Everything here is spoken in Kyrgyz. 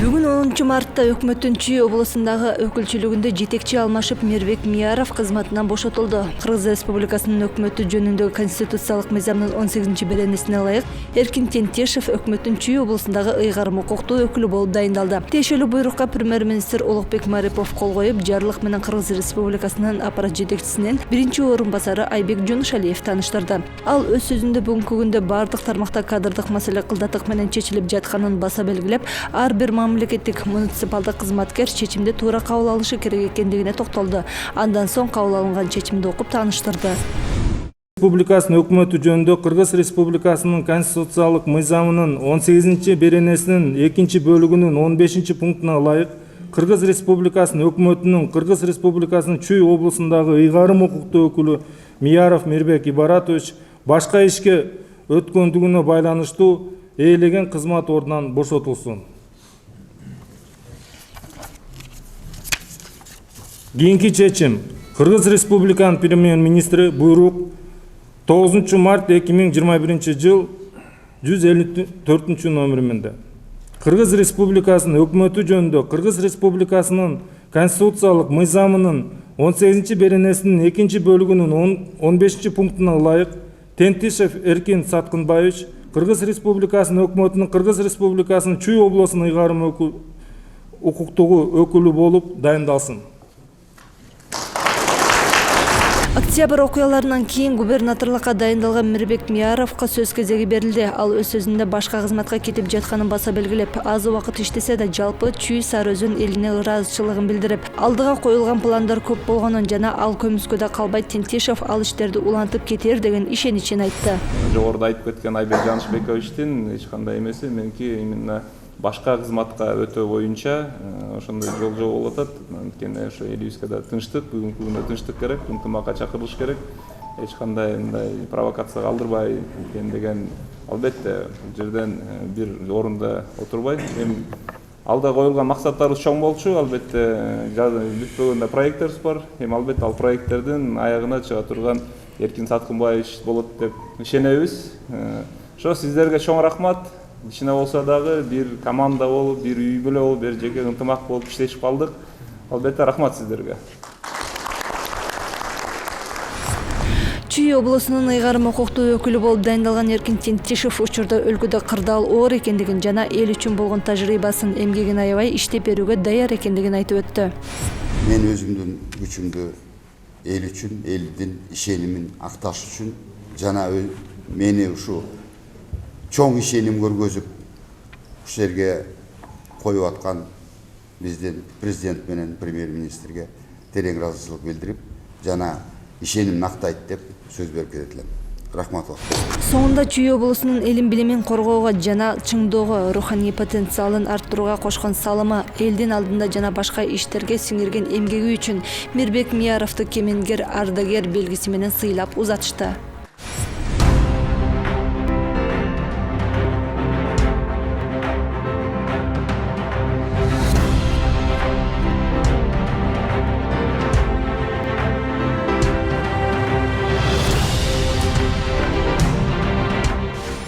Бүгүн 10 мартта өкмөттүн Чүй облусундагы өкүлчүлүгүндө жетекчи алмашып Мирбек Мияров кызматынан бошотулду. Кыргыз Республикасынын өкмөтү жөнүндөгү конституциялык мыйзамдын 18-беренесине ылайык Эркин Тентешев өкмөттүн Чүй облусундагы ыйгарым укуктуу өкүлү болуп дайындалды. Тиешелүү буйрукка премьер-министр Улукбек Марипов кол коюп, жарлык менен Кыргыз Республикасынын аппарат жетекчисинин биринчи орун басары Айбек Жунушалиев тааныштырды. Ал өз сөзүндө бүгүнкү күндө бардык тармакта кадрдык маселе кылдатык менен чечилип жатканын баса белгилеп, ар бир мамлекеттик муниципалдык кызматкер чечимди туура кабыл алышы керек экендигине токтолду. Андан соң кабыл алынган чечимди окуп тааныштырды. Республикасынын өкмөтү жөнүндө Кыргыз Республикасынын конституциялык мыйзамынын 18-беренесинин 2-бөлүгүнүн 15-пунктуна ылайык Кыргыз Республикасынын өкмөтүнүн Кыргыз Республикасынын Чүй облусундагы ыйгарым укуктуу өкүлү Мияров Мирбек Ибаратович башка ишке өткөндүгүнө байланыштуу ээлеген кызмат ордунан бошотулсун. Кийинки чечим. Кыргыз Республиканын премьер-министри буйрук 9 март 2021 жыл 154 номеринде. Кыргыз Республикасынын өкмөтү жөнүндө Кыргыз Республикасынын конституциялык мыйзамынын 18-беренесинин 2-бөлүгүнүн 15-пунктуна ылайык Тентишев Эркин Саткынбаевич Кыргыз Республикасынын өкмөтүнүн Кыргыз Республикасынын Чүй облусунун ыйгарым укуктуу өкүлү болуп дайындалсын. Октябрь окуяларынан кийин губернаторлукка дайындалган Мирбек Мияровго сөз кезеги берилди. Ал өз сөзүндө башка кызматка кетип жатканын баса белгилеп, аз убакыт иштесе да жалпы Чүй Сары Өзөн элине ыраазычылыгын билдирип, алдыга коюлган пландар көп болгонун жана ал көмүскөдө калбай Тентишев ал иштерди улантып кетер деген ишеничин айтты. Жогоруда айтып кеткен Айбек Жанышбековичтин эч кандай эмеси меники именно башка кызматка өтөө боюнча ошондой жол болуп атат. Анткени ошо элибизге да тынчтык, бүгүнкү күндө тынчтык керек, ынтымакка чакырылыш керек. Эч кандай мындай провокация калтырбай деген албетте бул жерден бир орунда отурбай. Эми алда коюлган максаттарыбыз чоң болчу, албетте бүтпөгөн да проекттерибиз бар. Эми албетте ал проекттердин аягына чыга турган Эркин Саткынбаевич болот деп ишенебиз. Ошо сиздерге чоң рахмат. Кичине болсо дагы бир команда болуп, бир үй бүлө болуп, бир жеке ынтымак болуп иштешип калдык. Албетте рахмат сиздерге. Чүй облусунун ыйгарым укуктуу өкүлү болуп дайындалган Эркин Тентишев учурда өлкөдө кырдаал оор экендигин жана эл үчүн болгон тажрыйбасын, эмгегин аябай иштеп берүүгө даяр экендигин айтып өттү. Мен өзүмдүн күчүмдү эл үчүн, элдин ишенимин акташ үчүн жана мени ушу чоң ишеним көргөзүп ушул жерге коюп аткан биздин президент менен премьер-министрге терең ыраазычылык билдирип жана ишеним актайт деп сөз берип кетет элем. Рахмат. Соңунда Чүй облусунун элин билимин коргоого жана чыңдоого, руханий потенциалын арттырууга кошкон салымы, элдин алдында жана башка иштерге сиңирген эмгеги үчүн Мирбек Мияровду кемеңгер ардагер белгиси менен сыйлап узатышты.